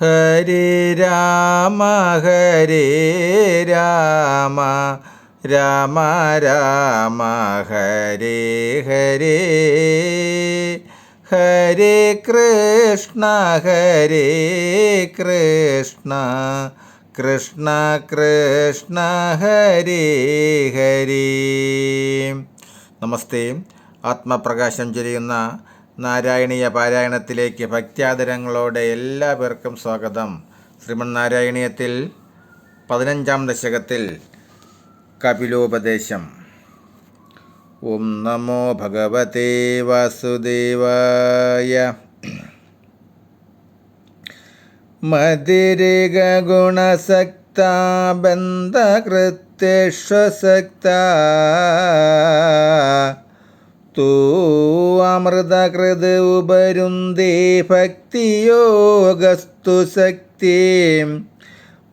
ഹരേ രാമ ഹരേ രാമ രാമ രാമ ഹരേ ഹരേ ഹരേ കൃഷ്ണ കൃഷ്ണ കൃഷ്ണ കൃഷ്ണ ഹരേ ഹരേ. നമസ്തേ. ആത്മപ്രകാശം ചൊരിയുന്ന നാരായണീയ പാരായണത്തിലേക്ക് ഭക്ത്യാദരങ്ങളോടെ എല്ലാ പേർക്കും സ്വാഗതം. ശ്രീമന്നാരായണീയത്തിൽ 15-ാം ദശകത്തിൽ കപിലോപദേശം. ഓം നമോ ഭഗവതേ വാസുദേവായ. മതിരിക ഗുണസക്ത ബന്ധകൃത്യശ്വസക്ത തൂ അമൃതകൃത് ഉപരുന്ദേ ഭക്തിയോഗസ്തു ശക്തി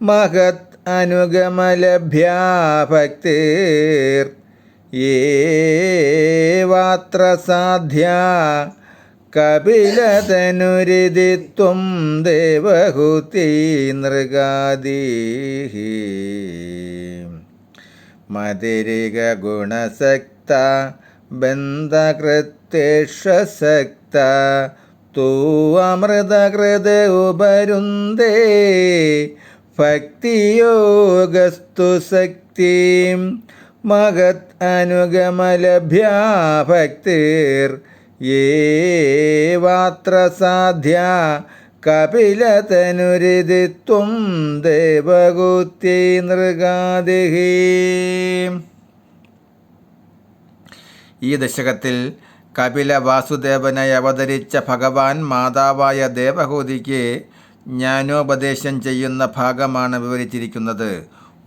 മഹത് അനുഗമലഭ്യാ ഭക്തിർ യേവാത്ര സാധ്യാ കപിലതനുരിതിത്വം ദേവഹൂതി നൃഗാദീഃ. മതിരിക ഗുണസക്ത ബന്ധകൃത്യശ്വസക്ത തൂ അമൃതകൃത് ഉപരുന്ദേ ഭക്തിയോഗസ്തു ശക്തിം മഹത് അനുഗമലഭ്യാ ഭക്തിർ യേവാത്ര സാധ്യാ കപിലതനുരിതിത്വം ദേവഹൂതി നൃഗാദീഃ. ഈ ദശകത്തിൽ കപില വാസുദേവനായി അവതരിച്ച ഭഗവാൻ മാതാവായ ദേവഹൂതിക്ക് ജ്ഞാനോപദേശം ചെയ്യുന്ന ഭാഗമാണ് വിവരിച്ചിരിക്കുന്നത്.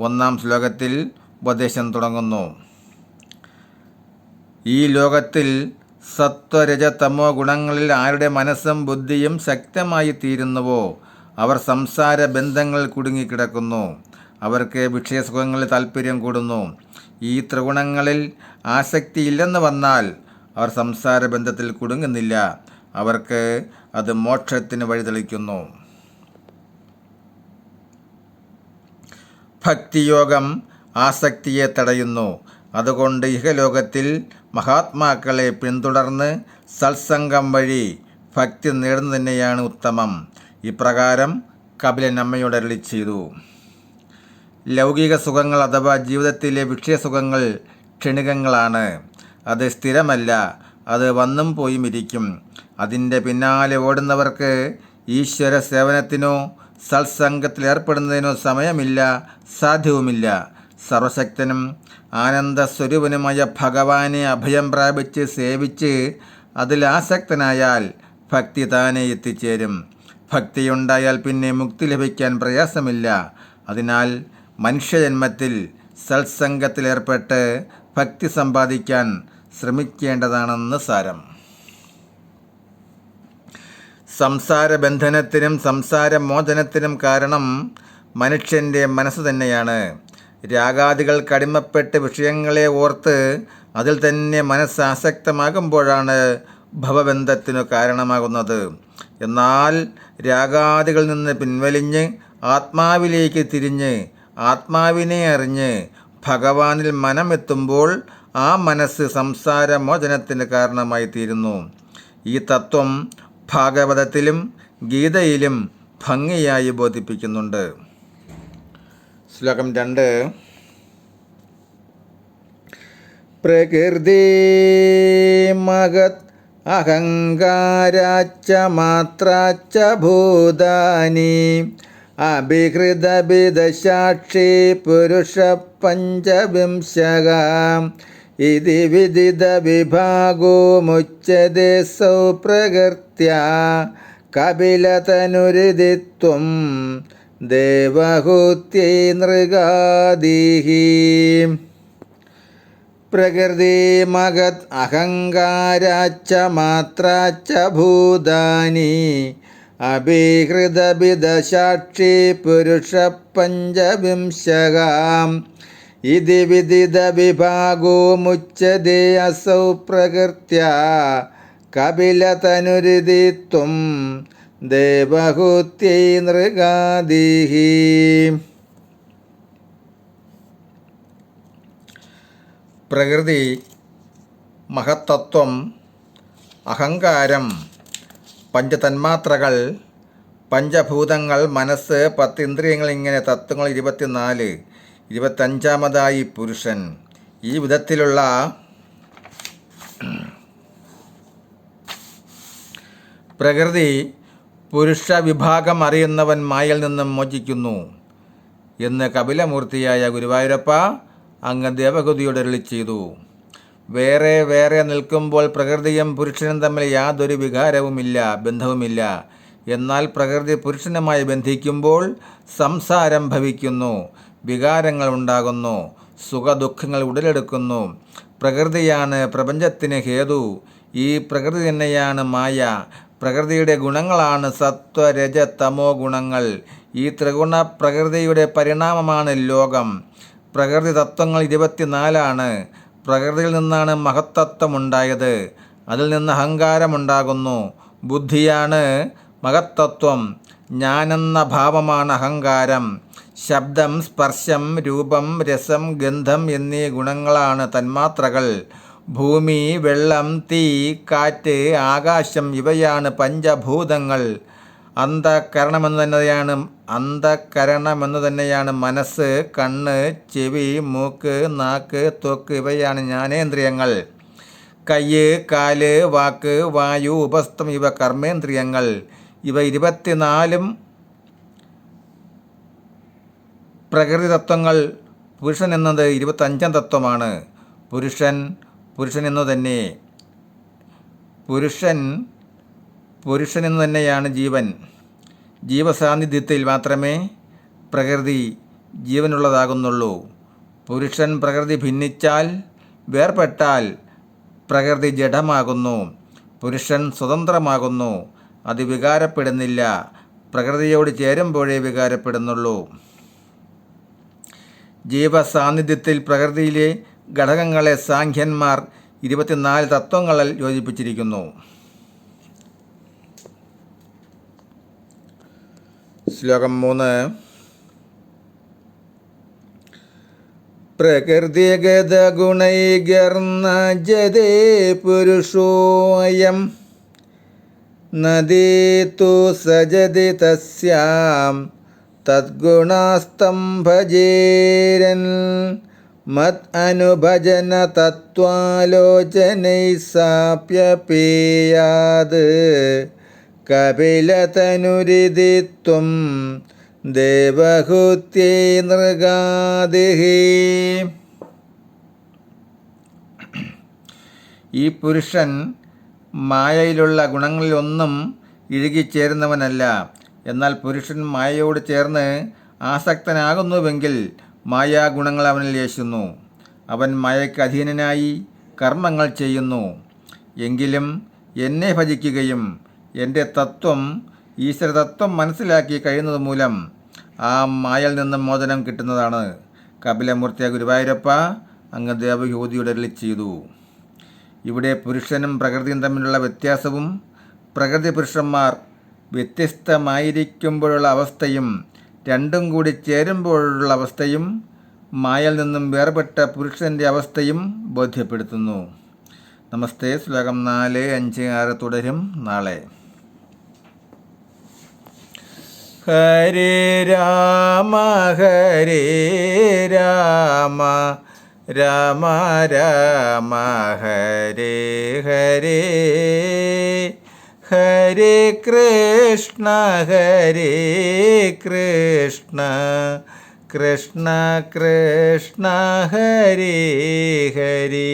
1-ാം ശ്ലോകത്തിൽ ഉപദേശം തുടങ്ങുന്നു. ഈ ലോകത്തിൽ സത്വരജതമോ ഗുണങ്ങളിൽ ആരുടെ മനസ്സും ബുദ്ധിയും ശക്തമായി തീരുന്നുവോ അവർ സംസാര ബന്ധങ്ങളിൽ കുടുങ്ങിക്കിടക്കുന്നു. അവർക്ക് വിഷയസുഖങ്ങളിൽ താല്പര്യം കൂടുന്നു. ഈ ത്രിഗുണങ്ങളിൽ ആസക്തിയില്ലെന്ന് വന്നാൽ അവർ സംസാര ബന്ധത്തിൽ കുടുങ്ങുന്നില്ല. അവർക്ക് അത് മോക്ഷത്തിന് വഴിതെളിക്കുന്നു. ഭക്തിയോഗം ആസക്തിയെ തടയുന്നു. അതുകൊണ്ട് ഇഹലോകത്തിൽ മഹാത്മാക്കളെ പിന്തുടർന്ന് സത്സംഗം വഴി ഭക്തി നേടുന്നത് തന്നെയാണ് ഉത്തമം. ഇപ്രകാരം കപിലൻ അമ്മയോട് അരുളി ചെയ്തു. ലൗകിക സുഖങ്ങൾ അഥവാ ജീവിതത്തിലെ വിഷയസുഖങ്ങൾ ക്ഷണികങ്ങളാണ്. അത് സ്ഥിരമല്ല. അത് വന്നും പോയും ഇരിക്കും. അതിൻ്റെ പിന്നാലെ ഓടുന്നവർക്ക് ഈശ്വര സേവനത്തിനോ സത്സംഗത്തിൽ ഏർപ്പെടുന്നതിനോ സമയമില്ല, സാധ്യവുമില്ല. സർവശക്തനും ആനന്ദസ്വരൂപനുമായ ഭഗവാനെ അഭയം പ്രാപിച്ച് സേവിച്ച് അതിൽ ആസക്തനായാൽ ഭക്തി താനെ എത്തിച്ചേരും. ഭക്തിയുണ്ടായാൽ പിന്നെ മുക്തി ലഭിക്കാൻ പ്രയാസമില്ല. അതിനാൽ മനുഷ്യജന്മത്തിൽ സത്സംഗത്തിലേർപ്പെട്ട് ഭക്തി സമ്പാദിക്കാൻ ശ്രമിക്കേണ്ടതാണെന്ന് സാരം. സംസാരബന്ധനത്തിനും സംസാരമോചനത്തിനും കാരണം മനുഷ്യൻ്റെ മനസ്സ് തന്നെയാണ്. രാഗാദികൾക്ക് അടിമപ്പെട്ട് വിഷയങ്ങളെ ഓർത്ത് അതിൽ തന്നെ മനസ്സ് ആസക്തമാകുമ്പോഴാണ് ഭവബന്ധത്തിനു കാരണമാകുന്നത്. എന്നാൽ രാഗാദികളിൽ നിന്ന് പിൻവലിഞ്ഞ് ആത്മാവിലേക്ക് തിരിഞ്ഞ് ആത്മാവിനെ അറിഞ്ഞ് ഭഗവാനിൽ മനമെത്തുമ്പോൾ ആ മനസ്സ് സംസാരമോചനത്തിന് കാരണമായി തീരുന്നു. ഈ തത്വം ഭാഗവതത്തിലും ഗീതയിലും ഭംഗിയായി ബോധിപ്പിക്കുന്നുണ്ട്. ശ്ലോകം 2. പ്രകൃതി മഹത് അഹങ്കാരാച്ച മാത്രാച്ച ഭൂതാനി അഭിഹൃതഭിദശാക്ഷി പുരുഷ പഞ്ചവിംശഃ ഇതി വിദിത വിഭാഗോ മുച്യതേ സൗ പ്രകൃത്യ കപിലതനുരിതിത്വം ദേവഹൂതി നൃഗാദീഃ. പ്രകൃതി മഹത് അഹങ്കാരാച്ച മാത്രാച്ച ഭൂതാനി അഭിഹൃതഭിദശാക്ഷി പുരുഷ പഞ്ചവിംശഃ ഇതി വിദിത വിഭാഗോ മുച്യതേ അസൗ പ്രകൃത്യ കപിലതനുരിതിത്വം ദേവഹൂത്യൈ നൃഗാദിഃ. പ്രകൃതി, മഹത്തത്വം, അഹങ്കാരം, പഞ്ചതന്മാത്രകൾ, പഞ്ചഭൂതങ്ങൾ, മനസ്സ്, 10 ഇന്ദ്രിയങ്ങൾ, ഇങ്ങനെ തത്വങ്ങൾ 24. 25-മതായി പുരുഷൻ. ഈ വിധത്തിലുള്ള പ്രകൃതി പുരുഷ വിഭാഗം അറിയുന്നവൻ മായയിൽ നിന്നും മോചിക്കുന്നു എന്ന് കപിലമൂർത്തിയായ ഗുരുവായൂരപ്പ അങ്ങ് ദേവഹൂതിയോട് അരുളി ചെയ്തു. വേറെ വേറെ നിൽക്കുമ്പോൾ പ്രകൃതിയും പുരുഷനും തമ്മിൽ യാതൊരു വികാരവുമില്ല, ബന്ധവുമില്ല. എന്നാൽ പ്രകൃതി പുരുഷനുമായി ബന്ധിക്കുമ്പോൾ സംസാരം ഭവിക്കുന്നു, വികാരങ്ങൾ ഉണ്ടാകുന്നു, സുഖദുഃഖങ്ങൾ ഉടലെടുക്കുന്നു. പ്രകൃതിയാണ് പ്രപഞ്ചത്തിന് ഹേതു. ഈ പ്രകൃതി തന്നെയാണ് മായ. പ്രകൃതിയുടെ ഗുണങ്ങളാണ് സത്വ, രജ, തമോ ഗുണങ്ങൾ. ഈ ത്രിഗുണ പ്രകൃതിയുടെ പരിണാമമാണ് ലോകം. പ്രകൃതി തത്വങ്ങൾ 24. പ്രകൃതിയിൽ നിന്നാണ് മഹത്തത്വം ഉണ്ടായത്. അതിൽ നിന്ന് അഹങ്കാരമുണ്ടാകുന്നു. ബുദ്ധിയാണ് മഹത്തത്വം. ഞാനെന്ന ഭാവമാണ് അഹങ്കാരം. ശബ്ദം, സ്പർശം, രൂപം, രസം, ഗന്ധം എന്നീ ഗുണങ്ങളാണ് തന്മാത്രകൾ. ഭൂമി, വെള്ളം, തീ, കാറ്റ്, ആകാശം ഇവയാണ് പഞ്ചഭൂതങ്ങൾ. അന്ധകരണമെന്നു തന്നെയാണ് മനസ്സ്, കണ്ണ്, ചെവി, മൂക്ക്, നാക്ക്, ത്വക്ക് ഇവയാണ് ജ്ഞാനേന്ദ്രിയങ്ങൾ. കയ്യ്, കാല്, വാക്ക്, വായു, ഉപസ്ഥം ഇവ കർമ്മേന്ദ്രിയങ്ങൾ. ഇവ 24 പ്രകൃതി തത്വങ്ങൾ. പുരുഷൻ എന്നത് 25-ാം തത്വമാണ്. പുരുഷൻ എന്നു തന്നെ. പുരുഷനെന്നു തന്നെയാണ് ജീവൻ. ജീവസാന്നിധ്യത്തിൽ മാത്രമേ പ്രകൃതി ജീവനുള്ളതാകുന്നുള്ളൂ. പുരുഷൻ പ്രകൃതി ഭിന്നിച്ചാൽ, വേർപെട്ടാൽ പ്രകൃതി ജഡമാകുന്നു. പുരുഷൻ സ്വതന്ത്രമാകുന്നു. അത് വികാരപ്പെടുന്നില്ല. പ്രകൃതിയോട് ചേരുമ്പോഴേ വികാരപ്പെടുന്നുള്ളൂ. ജീവസാന്നിധ്യത്തിൽ പ്രകൃതിയിലെ ഘടകങ്ങളെ സാഖ്യന്മാർ 24 തത്വങ്ങളിൽ യോജിപ്പിച്ചിരിക്കുന്നു. ശ്ലോകം 3. പ്രകൃതിഗതഗുണൈർനജതേ പുരുഷോऽയം നദീതു സജതി തസ്യാം തദ്ഗുണാസ്തം ഭജേരൻ മത് അനുഭജന തത്വാലോചനൈ സാപ്യപേയാത് കപിലതനുരിതി ത്വം ദേവഹൂത്യൈ നൃഗാദിഃ. ഈ പുരുഷൻ മായയിലുള്ള ഗുണങ്ങളിലൊന്നും ഇഴുകിച്ചേരുന്നവനല്ല. എന്നാൽ പുരുഷൻ മായയോട് ചേർന്ന് ആസക്തനാകുന്നുവെങ്കിൽ മായാഗുണങ്ങൾ അവനിൽ യേശുന്നു. അവൻ മായയ്ക്ക് അധീനനായി കർമ്മങ്ങൾ ചെയ്യുന്നു. എങ്കിലും എന്നെ ഭജിക്കുകയും എൻ്റെ തത്വം, ഈശ്വരതത്വം മനസ്സിലാക്കി കഴിയുന്നത് മൂലം ആ മായയിൽ നിന്നും മോചനം കിട്ടുന്നതാണ്. കപിലമൂർത്തിയ ഗുരുവായൂരപ്പ അങ്ങ് ദേവഹൂതിയോട് അരുളി ചെയ്തു. ഇവിടെ പുരുഷനും പ്രകൃതിയും തമ്മിലുള്ള വ്യത്യാസവും, പ്രകൃതി പുരുഷന്മാർ വ്യത്യസ്തമായിരിക്കുമ്പോഴുള്ള അവസ്ഥയും, രണ്ടും കൂടി ചേരുമ്പോഴുള്ള അവസ്ഥയും, മായയിൽ നിന്നും വേർപെട്ട പുരുഷൻ്റെ അവസ്ഥയും ബോധ്യപ്പെടുത്തുന്നു. നമസ്തേ. ശ്ലോകം 4, 5, 6 തുടരും നാളെ. ഹരേ രാമ ഹരേ രാമ രാമ രാമ ഹരേ ഹരേ ഹരേ കൃഷ്ണ കൃഷ്ണ കൃഷ്ണ ഹരേ ഹരേ.